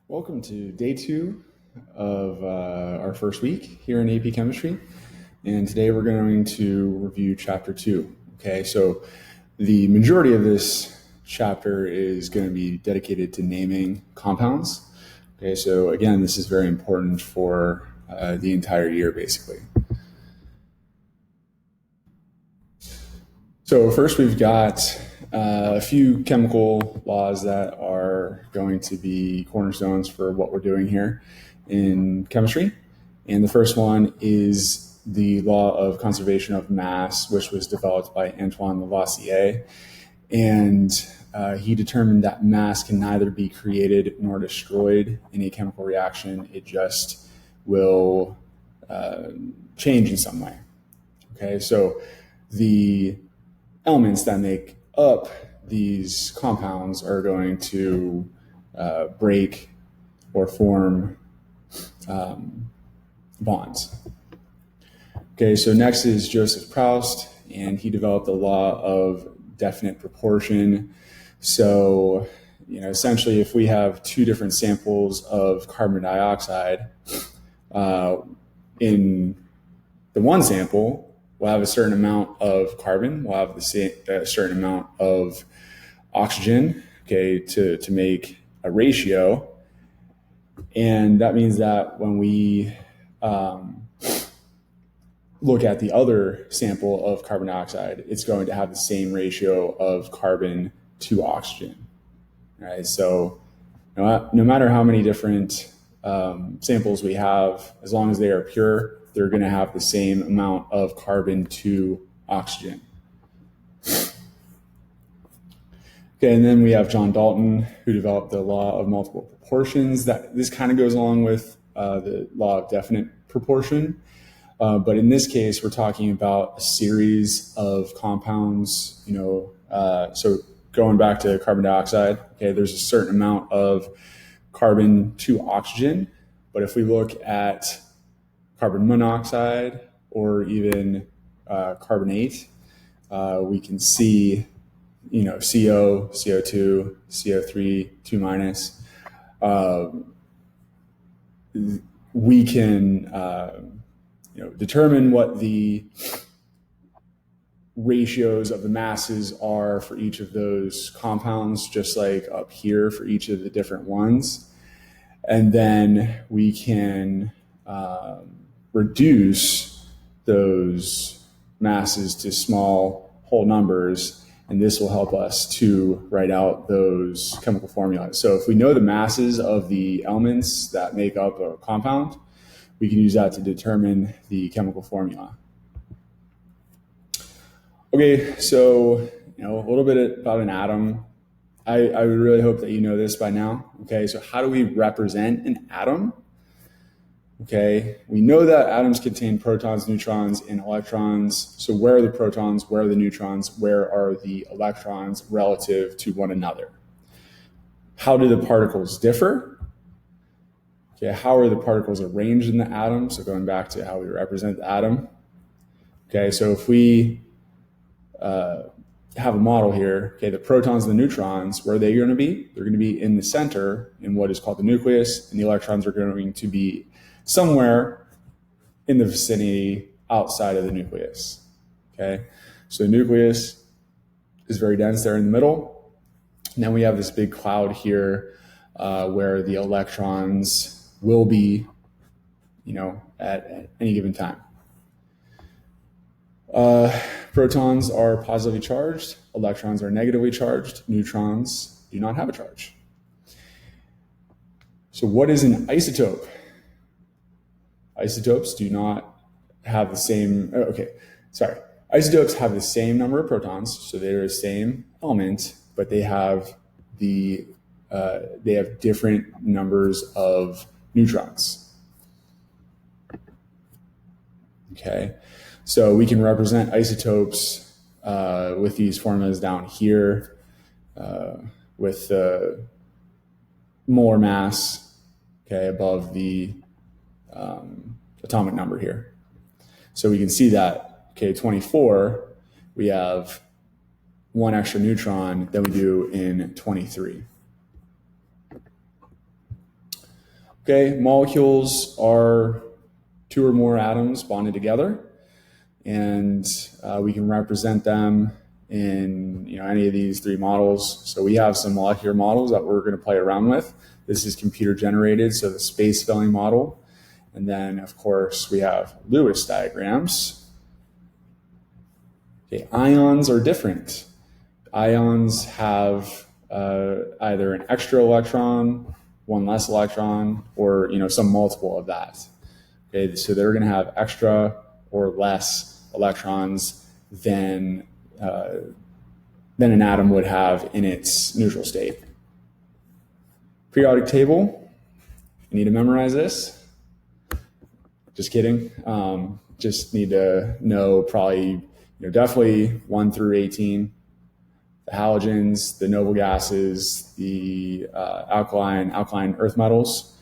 Welcome to day 2 of our first week here in AP Chemistry. And today we're going to review chapter 2. Okay, so the majority of this chapter is going to be dedicated to naming compounds. Okay, so again, this is very important for the entire year, basically. So first we've got a few chemical laws that are going to be cornerstones for what we're doing here in chemistry. And the first one is the law of conservation of mass, which was developed by Antoine Lavoisier. And he determined that mass can neither be created nor destroyed in a chemical reaction. It just will change in some way. Okay, so the elements that make up these compounds are going to break or form bonds. Okay, so next is Joseph Proust, and he developed the law of definite proportion. So, essentially, if we have two different samples of carbon dioxide, in the one sample, we'll have a certain amount of carbon, we'll have a certain amount of oxygen, okay, to make a ratio. And that means that when we look at the other sample of carbon dioxide, it's going to have the same ratio of carbon to oxygen. Right? So no matter how many different samples we have, as long as they are pure, they're going to have the same amount of carbon to oxygen. Okay, and then we have John Dalton, who developed the law of multiple proportions. This kind of goes along with the law of definite proportion. But in this case, we're talking about a series of compounds, so going back to carbon dioxide, okay, there's a certain amount of carbon to oxygen. But if we look at carbon monoxide or even carbonate, we can see, CO, CO2, CO3, 2 minus. We can determine what the ratios of the masses are for each of those compounds, just like up here for each of the different ones. And then we can reduce those masses to small whole numbers, and this will help us to write out those chemical formulas. So if we know the masses of the elements that make up a compound, we can use that to determine the chemical formula. Okay, so a little bit about an atom. I would really hope that you know this by now. Okay, so how do we represent an atom? Okay, we know that atoms contain protons, neutrons, and electrons. So where are the protons? Where are the neutrons? Where are the electrons relative to one another? How do the particles differ? Okay, how are the particles arranged in the atom? So going back to how we represent the atom. Okay, so if we have a model here, okay, the protons and the neutrons, where are they going to be? They're going to be in the center in what is called the nucleus, and the electrons are going to be somewhere in the vicinity outside of the nucleus. Okay, so the nucleus is very dense there in the middle. And then we have this big cloud here where the electrons will be, at any given time. Protons are positively charged, electrons are negatively charged, neutrons do not have a charge. So what is an isotope? Isotopes do not have the same, isotopes have the same number of protons, so they're the same element, but they have different numbers of neutrons. Okay, so we can represent isotopes with these formulas down here with the molar mass, okay, above the atomic number here. So we can see that, okay, 24, we have one extra neutron than we do in 23. Okay, molecules are two or more atoms bonded together, and we can represent them in any of these three models. So we have some molecular models that we're going to play around with. This is computer generated, so the space filling model. And then, of course, we have Lewis diagrams. Okay, ions are different. Ions have either an extra electron, one less electron, or some multiple of that. Okay, so they're going to have extra or less electrons than an atom would have in its neutral state. Periodic table. You need to memorize this. Just kidding. Just need to know probably definitely 1 through 18. The halogens, the noble gases, the alkaline earth metals.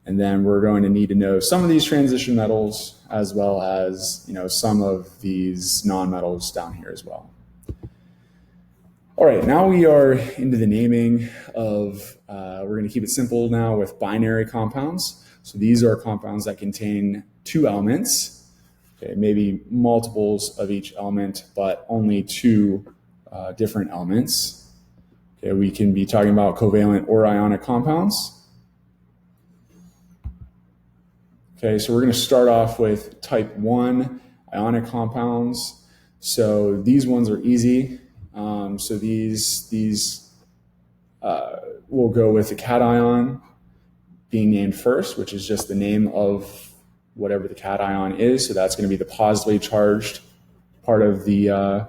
And then we're going to need to know some of these transition metals as well as some of these nonmetals down here as well. All right, now we are into the naming of, we're going to keep it simple now with binary compounds. So these are compounds that contain two elements, okay, maybe multiples of each element, but only two different elements. Okay, we can be talking about covalent or ionic compounds. Okay, so we're going to start off with type 1 ionic compounds. So these ones are easy. So these will go with the cation being named first, which is just the name of whatever the cation is. So that's going to be the positively charged part of the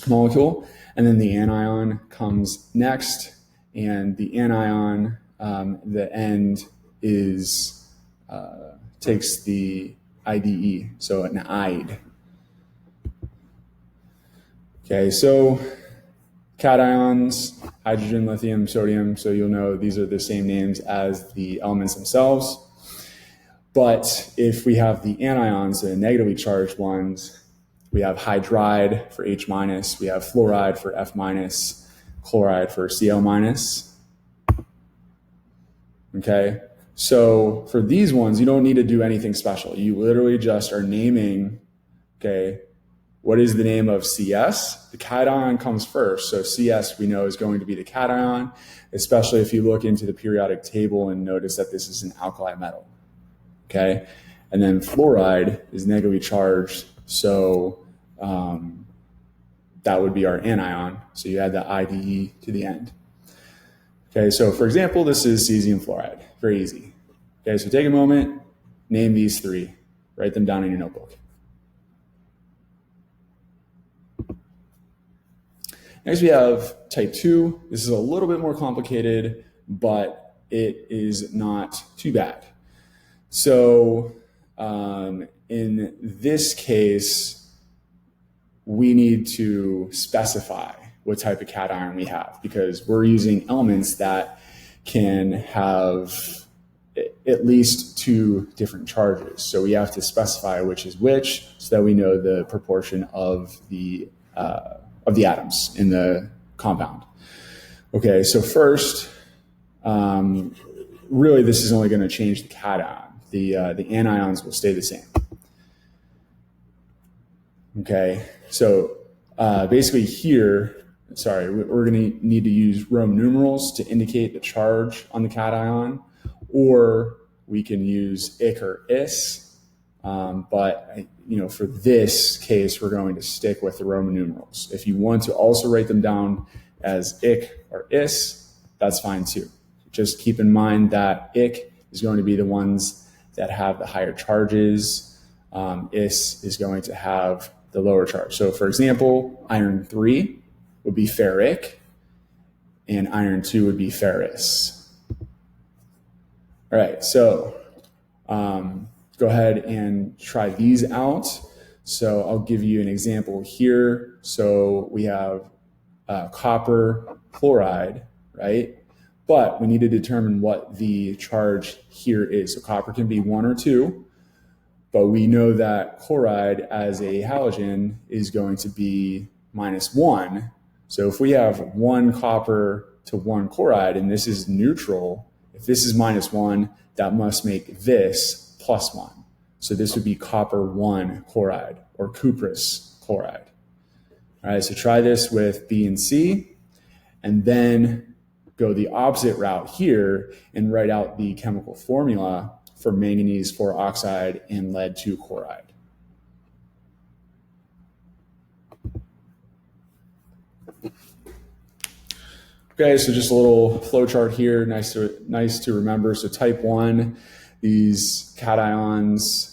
molecule. And then the anion comes next. And the anion, the end is takes the IDE, so an ide. Okay, so cations, hydrogen, lithium, sodium, so you'll know these are the same names as the elements themselves. But if we have the anions, the negatively charged ones, we have hydride for H-, we have fluoride for F-, chloride for Cl-. Okay, so for these ones, you don't need to do anything special. You literally just are naming, okay, what is the name of CS? The cation comes first. So CS we know is going to be the cation, especially if you look into the periodic table and notice that this is an alkali metal. Okay, and then fluoride is negatively charged. So that would be our anion. So you add the IDE to the end. Okay, so for example, this is cesium fluoride. Very easy. Okay, so take a moment, name these three, write them down in your notebook. Next we have type 2. This is a little bit more complicated, but it is not too bad. So in this case, we need to specify what type of cation we have because we're using elements that can have at least two different charges. So we have to specify which is which so that we know the proportion of the atoms in the compound. Okay, so first, really this is only going to change the cation. The anions will stay the same. Okay, so basically here, we're going to need to use Roman numerals to indicate the charge on the cation, or we can use ik or is. But for this case, we're going to stick with the Roman numerals. If you want to also write them down as ik or is, that's fine too. Just keep in mind that ik is going to be the ones that have the higher charges. Is going to have the lower charge. So for example, iron 3 would be ferric, and iron 2 would be ferrous. All right, so go ahead and try these out. So I'll give you an example here. So we have copper chloride, right? But we need to determine what the charge here is. So copper can be 1 or 2, but we know that chloride as a halogen is going to be -1. So if we have 1 copper to 1 chloride, and this is neutral, If this is -1, that must make this +1. So this would be copper 1 chloride or cuprous chloride. All right, so try this with B and C, and then go the opposite route here and write out the chemical formula for manganese 4 oxide and lead 2 chloride. Okay, so just a little flow chart here, nice to remember. So type 1, these cations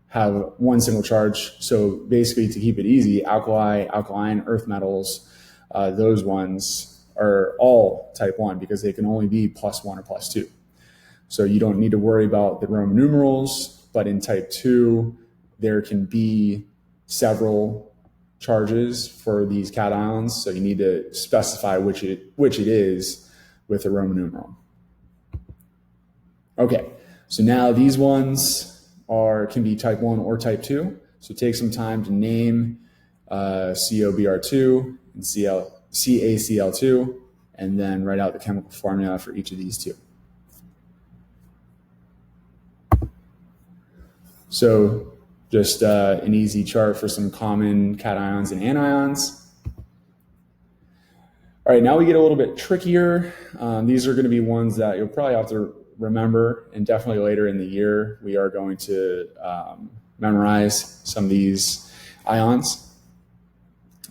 have one single charge. So basically, to keep it easy, alkali, alkaline, earth metals, those ones are all type 1 because they can only be +1 or +2. So you don't need to worry about the Roman numerals, but in type 2, there can be several charges for these cations. So you need to specify which it is with the Roman numeral. Okay, so now these ones can be type 1 or type 2. So take some time to name COBr2 and CaCl2, and then write out the chemical formula for each of these two. So just an easy chart for some common cations and anions. All right, now we get a little bit trickier. These are going to be ones that you'll probably have to remember, and definitely later in the year, we are going to memorize some of these ions.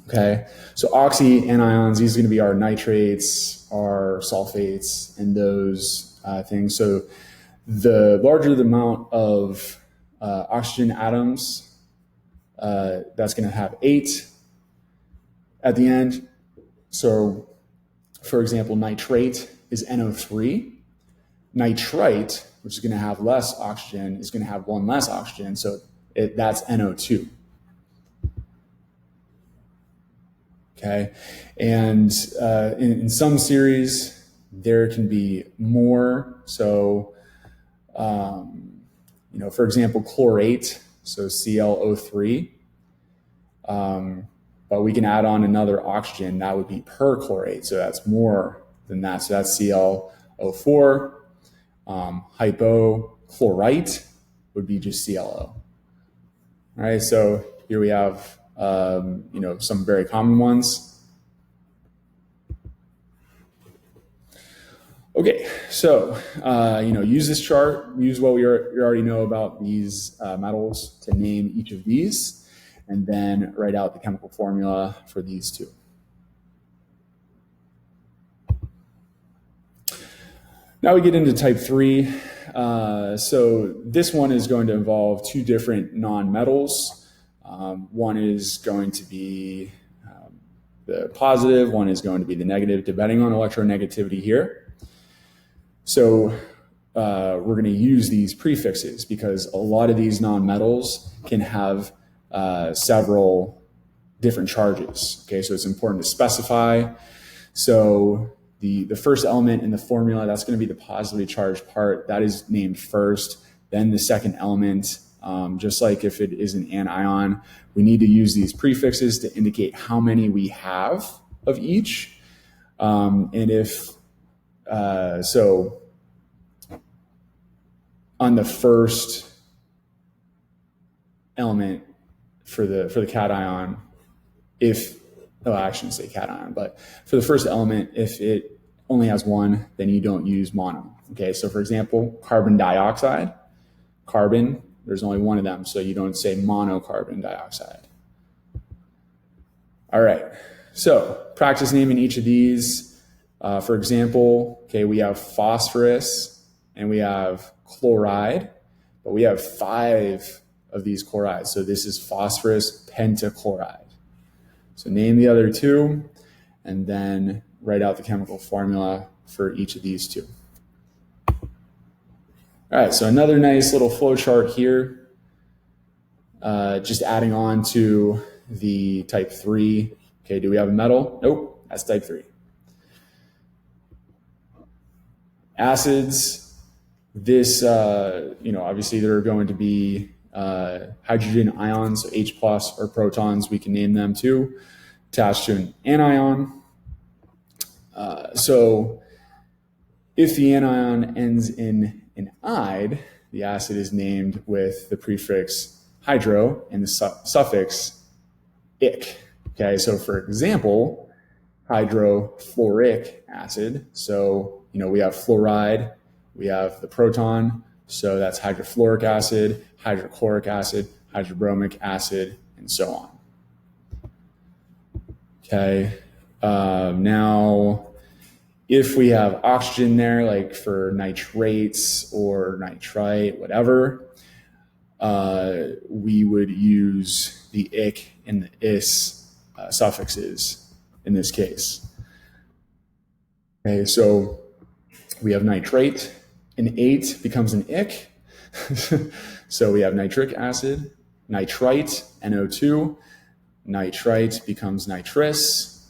Okay, so oxy anions, these are going to be our nitrates, our sulfates, and those things. So the larger the amount of oxygen atoms, that's going to have 8 at the end. So, for example, nitrate is NO3. Nitrite, which is going to have less oxygen, is going to have one less oxygen. So that's NO2. Okay, and in some series, there can be more. So, for example, chlorate, so ClO3, but we can add on another oxygen, that would be perchlorate, so that's more than that. So that's ClO4. Hypochlorite would be just ClO. All right, so here we have some very common ones. Okay, so use this chart, use what you already know about these metals to name each of these, and then write out the chemical formula for these two. Now we get into type 3. So this one is going to involve two different non-metals. One is going to be the positive, one is going to be the negative, depending on electronegativity here. So we're going to use these prefixes because a lot of these non-metals can have several different charges. Okay, so it's important to specify. So the first element in the formula, that's going to be the positively charged part. That is named first. Then the second element, just like if it is an anion, we need to use these prefixes to indicate how many we have of each. And if so, on the first element for the cation, I shouldn't say cation, but for the first element, if it only has one, then you don't use mono. Okay, so for example, carbon dioxide, carbon, there's only one of them, so you don't say monocarbon dioxide. All right, so practice naming each of these. For example, okay, we have phosphorus and we have chloride, but we have 5 of these chlorides. So this is phosphorus pentachloride. So name the other 2 and then write out the chemical formula for each of these 2. All right, so another nice little flow chart here, just adding on to the type 3. Okay, do we have a metal? Nope, that's type 3. Acids, this, obviously there are going to be hydrogen ions, so H plus or protons, we can name them too, attached to an anion. So If the anion ends in an "ide," the acid is named with the prefix hydro and the suffix "ic." Okay, so for example, hydrofluoric acid. So, we have fluoride, we have the proton, so that's hydrofluoric acid, hydrochloric acid, hydrobromic acid, and so on. Okay, now if we have oxygen there, like for nitrates or nitrite, whatever, we would use the "ic" and the "is" suffixes in this case. Okay, so we have nitrate, an 8 becomes an "ic." So we have nitric acid, nitrite, NO2, nitrite becomes nitrous,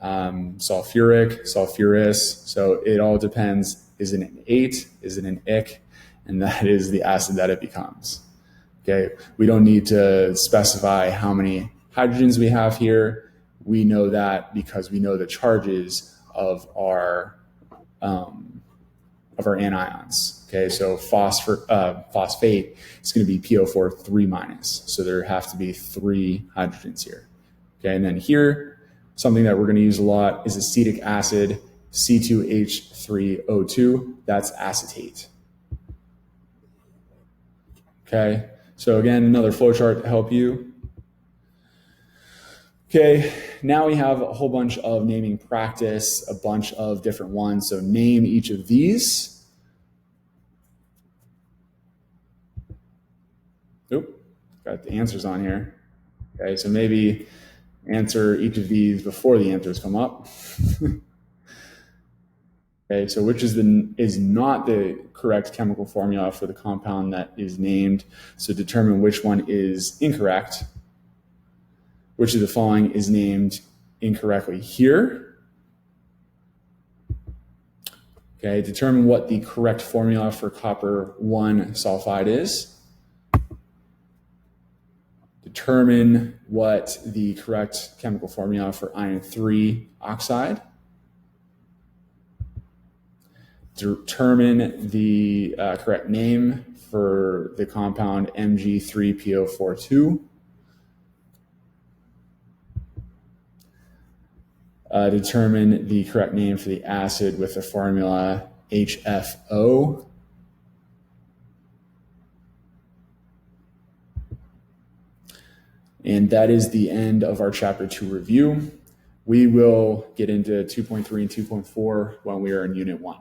sulfuric, sulfurous. So it all depends. Is it an 8? Is it an "ic"? And that is the acid that it becomes. Okay, we don't need to specify how many hydrogens we have here. We know that because we know the charges of our anions. Okay, so phosphate is going to be PO4 3-. So there have to be 3 hydrogens here. Okay, and then here, something that we're going to use a lot is acetic acid, C2H3O2. That's acetate. Okay, so again, another flowchart to help you. Okay, now we have a whole bunch of naming practice, a bunch of different ones. So name each of these. Oop, got the answers on here. Okay, so maybe answer each of these before the answers come up. Okay, so which is not the correct chemical formula for the compound that is named. So determine which one is incorrect. Which of the following is named incorrectly here? Okay, determine what the correct formula for copper 1 sulfide is. Determine what the correct chemical formula for iron 3 oxide. Determine the correct name for the compound Mg3PO42. Determine the correct name for the acid with the formula HFO. And that is the end of our Chapter 2 review. We will get into 2.3 and 2.4 when we are in Unit 1.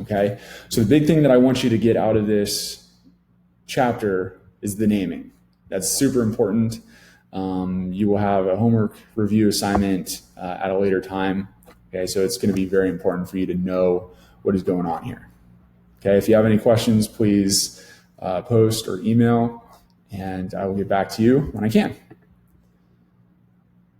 Okay, so the big thing that I want you to get out of this chapter is the naming. That's super important. You will have a homework review assignment at a later time. Okay, so it's going to be very important for you to know what is going on here. Okay, if you have any questions, please post or email, and I will get back to you when I can.